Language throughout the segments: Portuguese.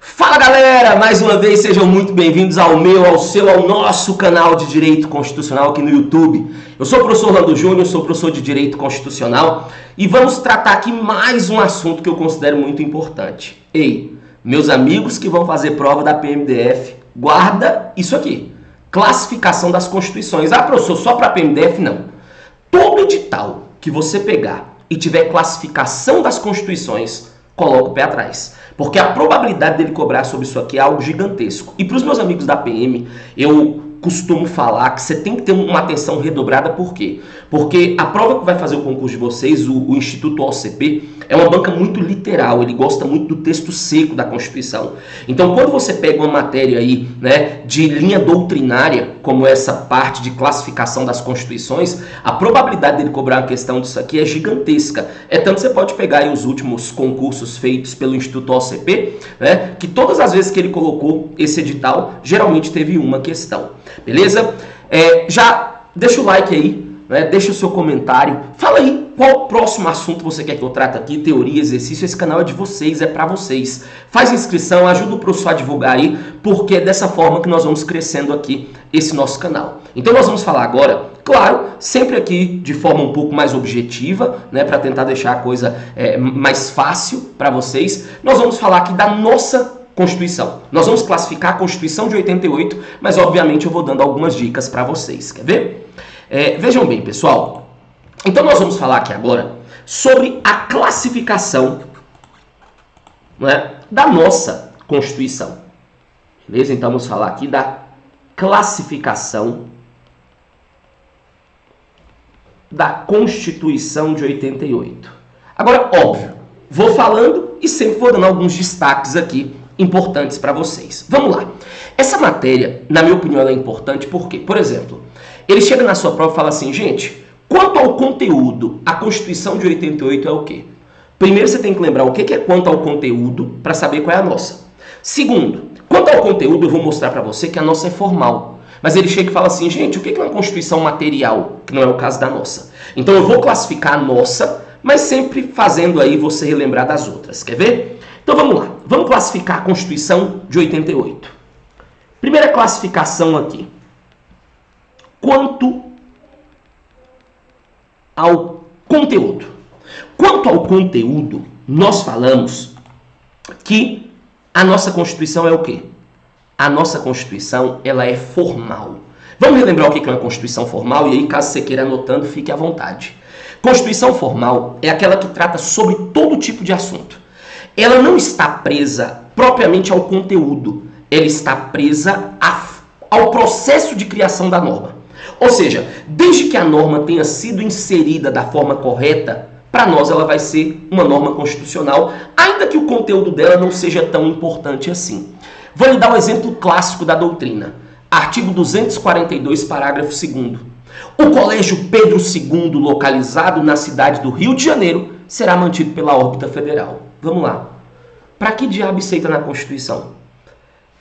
Fala galera, mais uma vez sejam muito bem-vindos ao meu, ao seu, ao nosso canal de Direito Constitucional aqui no YouTube. Eu sou o professor Orlando Júnior, sou professor de Direito Constitucional e vamos tratar aqui mais um assunto que eu considero muito importante. Ei, meus amigos que vão fazer prova da PMDF, guarda isso aqui, classificação das Constituições. Ah, professor, só para a PMDF? Não. Todo edital que você pegar e tiver classificação das Constituições, coloca o pé atrás. Porque a probabilidade dele cobrar sobre isso aqui é algo gigantesco. E para os meus amigos da PM, eu costumo falar que você tem que ter uma atenção redobrada. Por quê? Porque a prova que vai fazer o concurso de vocês, o Instituto OCP, é uma banca muito literal. Ele gosta muito do texto seco da Constituição. Então, quando você pega uma matéria aí, né, de linha doutrinária, como essa parte de classificação das Constituições, a probabilidade dele cobrar uma questão disso aqui é gigantesca. É tanto que você pode pegar aí os últimos concursos feitos pelo Instituto OCP, né, que todas as vezes que ele colocou esse edital, geralmente teve uma questão. Beleza? Já deixa o like aí, né? Deixa o seu comentário. Fala aí qual o próximo assunto você quer que eu trate aqui, teoria, exercício. Esse canal é de vocês, é para vocês. Faz inscrição, ajuda o professor a divulgar aí, porque é dessa forma que nós vamos crescendo aqui esse nosso canal. Então nós vamos falar agora, claro, sempre aqui de forma um pouco mais objetiva, né, para tentar deixar a coisa mais fácil para vocês. Nós vamos falar aqui da nossa Constituição. Nós vamos classificar a Constituição de 88, mas obviamente eu vou dando algumas dicas para vocês. Quer ver? Vejam bem, pessoal. Então nós vamos falar aqui agora sobre a classificação, né, da nossa Constituição. Beleza? Então vamos falar aqui da classificação da Constituição de 88. Agora, óbvio, vou falando e sempre vou dando alguns destaques aqui importantes para vocês. Vamos lá. Essa matéria, na minha opinião, ela é importante porque, por exemplo, ele chega na sua prova e fala assim, gente, quanto ao conteúdo, a Constituição de 88 é o quê? Primeiro você tem que lembrar o que é quanto ao conteúdo para saber qual é a nossa. Segundo, quanto ao conteúdo eu vou mostrar para você que a nossa é formal. Mas ele chega e fala assim, gente, o que é uma Constituição material, que não é o caso da nossa? Então eu vou classificar a nossa, mas sempre fazendo aí você relembrar das outras. Quer ver? Então vamos lá. Vamos classificar a Constituição de 88. Primeira classificação aqui. Quanto ao conteúdo. Quanto ao conteúdo, nós falamos que a nossa Constituição é o quê? A nossa Constituição, ela é formal. Vamos relembrar o que é uma Constituição formal? E aí, caso você queira anotando, fique à vontade. Constituição formal é aquela que trata sobre todo tipo de assunto. Ela não está presa propriamente ao conteúdo. Ela está presa ao processo de criação da norma. Ou seja, desde que a norma tenha sido inserida da forma correta, para nós ela vai ser uma norma constitucional, ainda que o conteúdo dela não seja tão importante assim. Vou lhe dar um exemplo clássico da doutrina. Artigo 242, parágrafo 2º. O Colégio Pedro II, localizado na cidade do Rio de Janeiro, será mantido pela órbita federal. Vamos lá. Para que diabo isso entra na Constituição?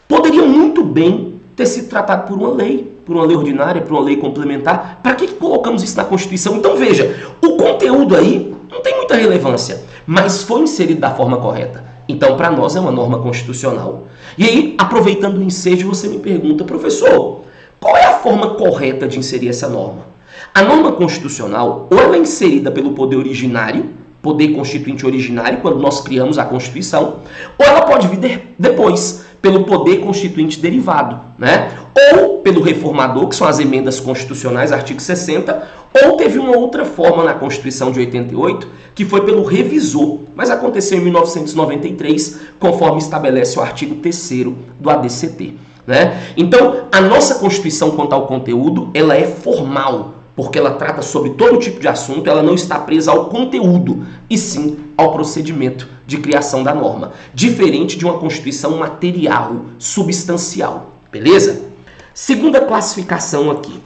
Poderia muito bem ter sido tratado por uma lei ordinária, por uma lei complementar. Para que colocamos isso na Constituição? Então veja, o conteúdo aí não tem muita relevância, mas foi inserido da forma correta. Então, para nós é uma norma constitucional. E aí, aproveitando o ensejo, você me pergunta, professor, qual é a forma correta de inserir essa norma? A norma constitucional, ou ela é inserida pelo poder originário, poder constituinte originário, quando nós criamos a Constituição, ou ela pode vir depois, pelo poder constituinte derivado, né? Ou pelo reformador, que são as emendas constitucionais, artigo 60, ou teve uma outra forma na Constituição de 88, que foi pelo revisor, mas aconteceu em 1993, conforme estabelece o artigo 3º do ADCT, né? Então, a nossa Constituição, quanto ao conteúdo, ela é formal, porque ela trata sobre todo tipo de assunto, ela não está presa ao conteúdo, e sim ao procedimento de criação da norma, diferente de uma Constituição material, substancial, beleza? Segunda classificação aqui.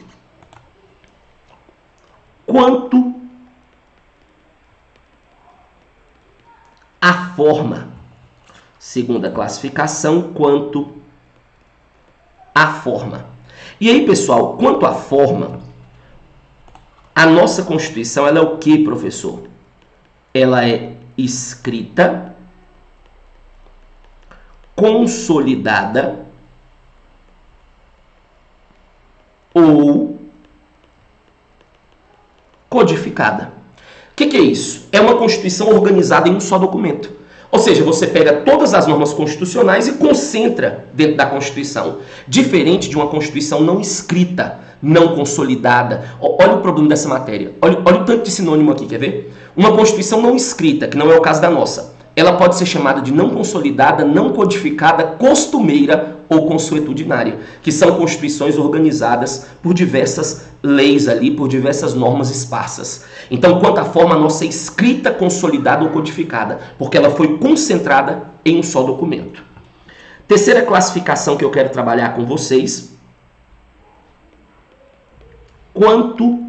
Quanto à forma. Segunda classificação, quanto à forma. E aí, pessoal, quanto à forma, a nossa Constituição, ela é o que, professor? Ela é escrita consolidada ou codificada. O que é isso? É uma Constituição organizada em um só documento. Ou seja, você pega todas as normas constitucionais e concentra dentro da Constituição. Diferente de uma Constituição não escrita, não consolidada. Olha o problema dessa matéria. Olha o tanto de sinônimo aqui, quer ver? Uma Constituição não escrita, que não é o caso da nossa, ela pode ser chamada de não consolidada, não codificada, costumeira ou consuetudinária, que são constituições organizadas por diversas leis ali, por diversas normas esparsas. Então, quanto à forma, a nossa é escrita, consolidada ou codificada, porque ela foi concentrada em um só documento. Terceira classificação que eu quero trabalhar com vocês, quanto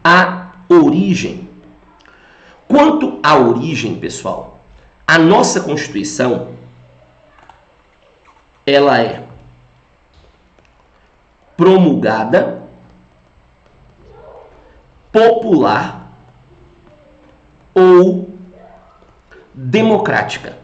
à origem. Quanto à origem, pessoal, a nossa Constituição, ela é promulgada, popular ou democrática.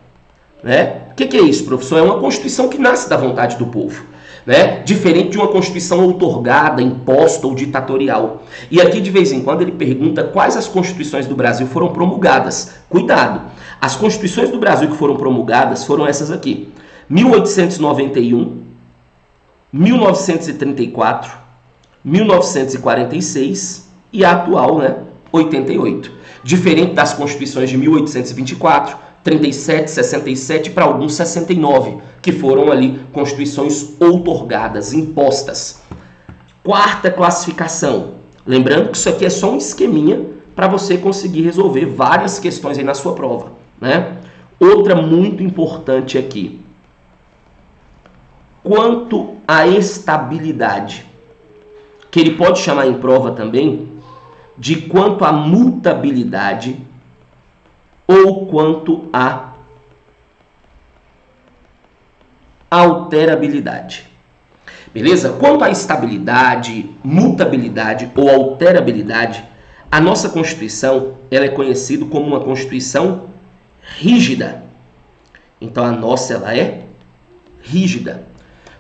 Né? O que é isso, professor? É uma Constituição que nasce da vontade do povo. Né? Diferente de uma Constituição outorgada, imposta ou ditatorial. E aqui, de vez em quando, ele pergunta quais as Constituições do Brasil foram promulgadas. Cuidado! As Constituições do Brasil que foram promulgadas foram essas aqui. 1891, 1934, 1946 e a atual, né, 88. Diferente das Constituições de 1824, 37, 67 para alguns 69, que foram ali constituições outorgadas, impostas. Quarta classificação. Lembrando que isso aqui é só um esqueminha para você conseguir resolver várias questões aí na sua prova, né? Outra muito importante aqui. Quanto à estabilidade, que ele pode chamar em prova também de quanto à mutabilidade ou quanto à alterabilidade. Beleza? Quanto à estabilidade, mutabilidade ou alterabilidade, a nossa Constituição ela é conhecida como uma Constituição rígida. Então a nossa ela é rígida.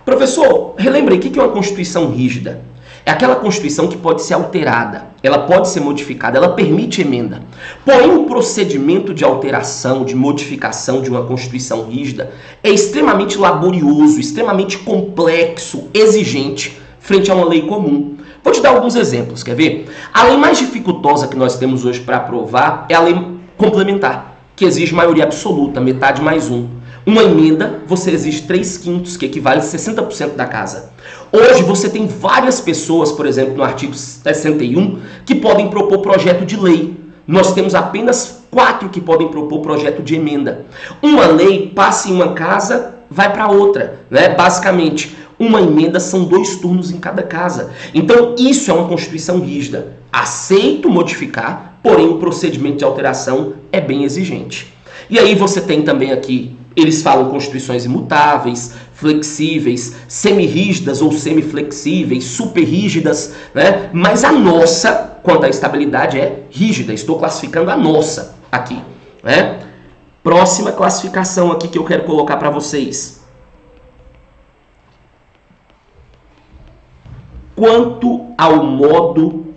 Professor, relembrei, o que é uma Constituição rígida? É aquela Constituição que pode ser alterada, ela pode ser modificada, ela permite emenda. Porém, o procedimento de alteração, de modificação de uma Constituição rígida é extremamente laborioso, extremamente complexo, exigente, frente a uma lei comum. Vou te dar alguns exemplos, quer ver? A lei mais dificultosa que nós temos hoje para aprovar é a lei complementar, que exige maioria absoluta, metade mais um. Uma emenda, você exige 3/5, que equivale a 60% da casa. Hoje você tem várias pessoas, por exemplo, no artigo 61, que podem propor projeto de lei. Nós temos apenas 4 que podem propor projeto de emenda. Uma lei passa em uma casa, vai para outra, né? Basicamente, uma emenda são 2 turnos em cada casa. Então, isso é uma Constituição rígida. Aceito modificar, porém o procedimento de alteração é bem exigente. E aí você tem também aqui, eles falam constituições imutáveis, flexíveis, semirrígidas ou semiflexíveis, superrígidas, né? Mas a nossa, quanto à estabilidade, é rígida. Estou classificando a nossa aqui, né? Próxima classificação aqui que eu quero colocar para vocês. Quanto ao modo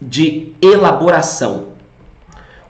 de elaboração.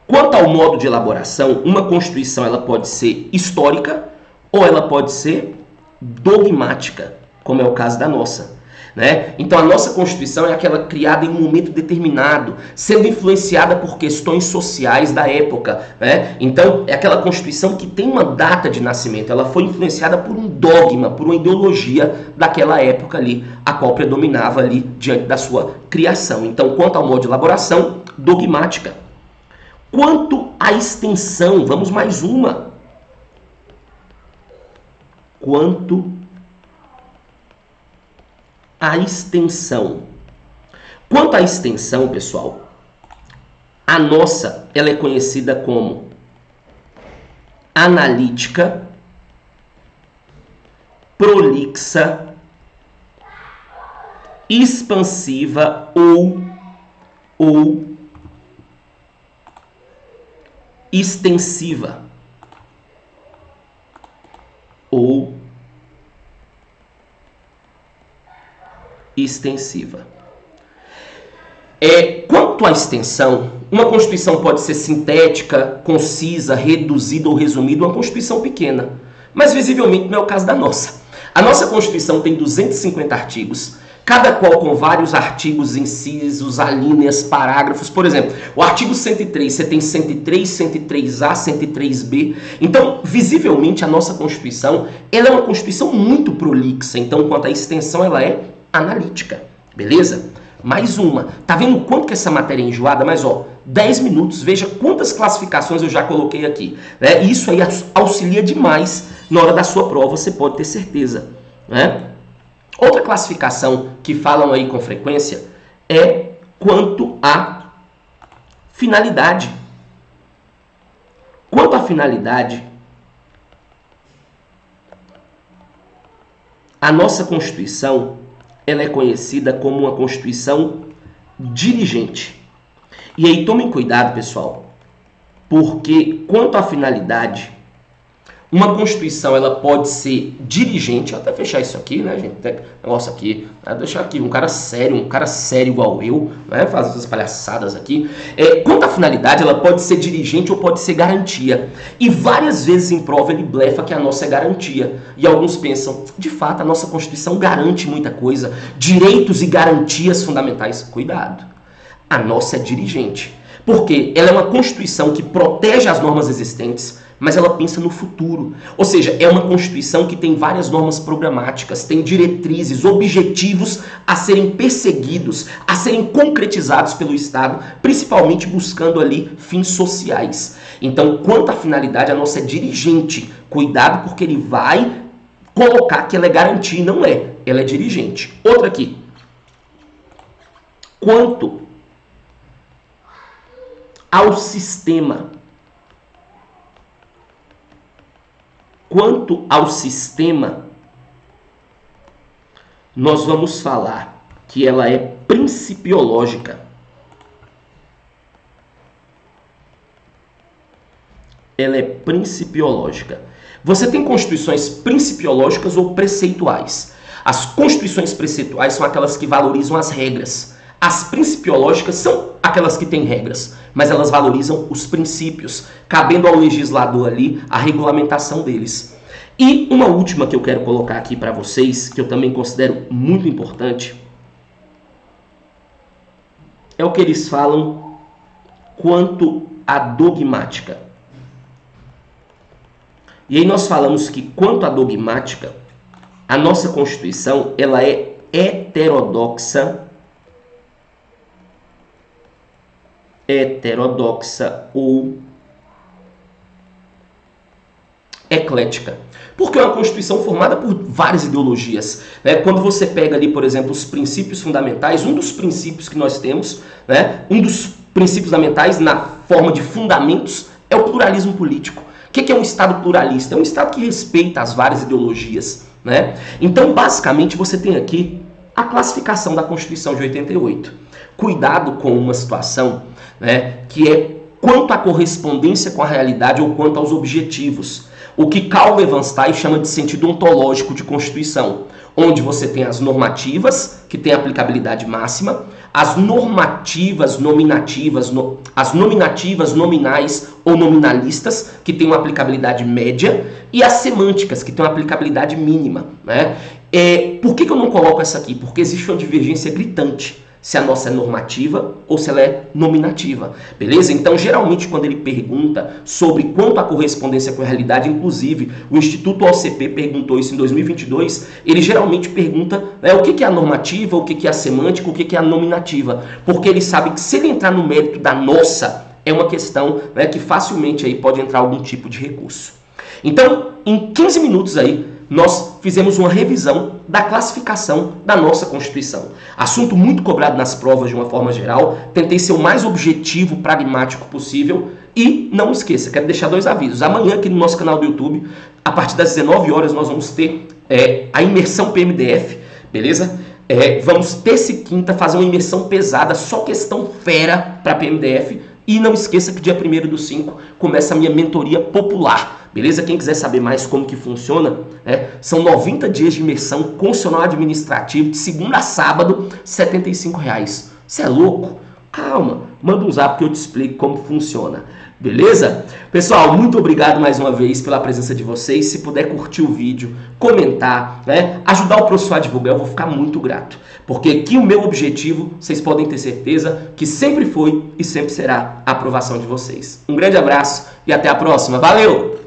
Quanto ao modo de elaboração, uma Constituição ela pode ser histórica ou ela pode ser dogmática, como é o caso da nossa. Né? Então a nossa Constituição é aquela criada em um momento determinado, sendo influenciada por questões sociais da época. Né? Então é aquela Constituição que tem uma data de nascimento, ela foi influenciada por um dogma, por uma ideologia daquela época ali, a qual predominava ali diante da sua criação. Então quanto ao modo de elaboração, dogmática. Quanto à extensão, vamos mais uma. Quanto à extensão. Quanto à extensão, pessoal, a nossa ela é conhecida como analítica, prolixa, expansiva ou extensiva ou extensiva. Quanto à extensão, uma Constituição pode ser sintética, concisa, reduzida ou resumida, uma Constituição pequena. Mas visivelmente não é o caso da nossa. A nossa Constituição tem 250 artigos, cada qual com vários artigos, incisos, alíneas, parágrafos. Por exemplo, o artigo 103, você tem 103, 103A, 103B. Então, visivelmente, a nossa Constituição ela é uma Constituição muito prolixa. Então, quanto à extensão, ela é analítica. Beleza? Mais uma. Tá vendo o quanto que essa matéria é enjoada? Mas, 10 minutos, veja quantas classificações eu já coloquei aqui. Né? Isso aí auxilia demais na hora da sua prova, você pode ter certeza. Né? Outra classificação que falam aí com frequência é quanto à finalidade. Quanto à finalidade, a nossa Constituição ela é conhecida como uma Constituição dirigente. E aí tomem cuidado, pessoal, porque quanto à finalidade, uma Constituição ela pode ser dirigente, até fechar isso aqui, né, gente? Negócio aqui, deixar aqui um cara sério igual eu, né, fazer essas palhaçadas aqui. Quanto à finalidade, ela pode ser dirigente ou pode ser garantia. E várias vezes em prova ele blefa que a nossa é garantia. E alguns pensam, de fato, a nossa Constituição garante muita coisa, direitos e garantias fundamentais. Cuidado, a nossa é dirigente. Porque ela é uma Constituição que protege as normas existentes, mas ela pensa no futuro. Ou seja, é uma Constituição que tem várias normas programáticas, tem diretrizes, objetivos a serem perseguidos, a serem concretizados pelo Estado, principalmente buscando ali fins sociais. Então, quanto à finalidade, a nossa é dirigente. Cuidado, porque ele vai colocar que ela é garantia e não é. Ela é dirigente. Outra aqui. Quanto ao sistema. Quanto ao sistema, nós vamos falar que ela é principiológica. Ela é principiológica. Você tem constituições principiológicas ou preceituais. As constituições preceituais são aquelas que valorizam as regras. As principiológicas são aquelas que têm regras, mas elas valorizam os princípios, cabendo ao legislador ali a regulamentação deles. E uma última que eu quero colocar aqui para vocês, que eu também considero muito importante, é o que eles falam quanto à dogmática. E aí nós falamos que quanto à dogmática, a nossa Constituição ela é heterodoxa ou eclética. Porque é uma Constituição formada por várias ideologias. Né? Quando você pega ali, por exemplo, os princípios fundamentais, um dos princípios que nós temos, né? Um dos princípios fundamentais na forma de fundamentos é o pluralismo político. O que é um Estado pluralista? É um Estado que respeita as várias ideologias. Né? Então, basicamente, você tem aqui a classificação da Constituição de 88. Cuidado com uma situação, né, que é quanto à correspondência com a realidade ou quanto aos objetivos. O que Karl Levenstein chama de sentido ontológico de Constituição, onde você tem as normativas, que têm aplicabilidade máxima, as normativas nominativas, as nominativas nominais ou nominalistas, que têm uma aplicabilidade média, e as semânticas, que têm uma aplicabilidade mínima. Né? Por que eu não coloco essa aqui? Porque existe uma divergência gritante se a nossa é normativa ou se ela é nominativa, beleza? Então, geralmente, quando ele pergunta sobre quanto à correspondência com a realidade, inclusive, o Instituto OCP perguntou isso em 2022, ele geralmente pergunta, né, o que é a normativa, o que é a semântica, o que é a nominativa, porque ele sabe que se ele entrar no mérito da nossa, é uma questão, né, que facilmente aí pode entrar algum tipo de recurso. Então, em 15 minutos aí, nós fizemos uma revisão da classificação da nossa Constituição. Assunto muito cobrado nas provas de uma forma geral. Tentei ser o mais objetivo, pragmático possível. E não esqueça, quero deixar 2 avisos. Amanhã aqui no nosso canal do YouTube, a partir das 19 horas, nós vamos ter a imersão PMDF, beleza? Vamos terça e quinta fazer uma imersão pesada, só questão fera para PMDF. E não esqueça que dia 1º/5 começa a minha mentoria popular, beleza? Quem quiser saber mais como que funciona, são 90 dias de imersão constitucional administrativo, de segunda a sábado, R$ 75. Você é louco? Calma, manda um zap que eu te explico como funciona. Beleza? Pessoal, muito obrigado mais uma vez pela presença de vocês. Se puder curtir o vídeo, comentar, ajudar o professor a divulgar, eu vou ficar muito grato. Porque aqui o meu objetivo, vocês podem ter certeza, que sempre foi e sempre será a aprovação de vocês. Um grande abraço e até a próxima. Valeu!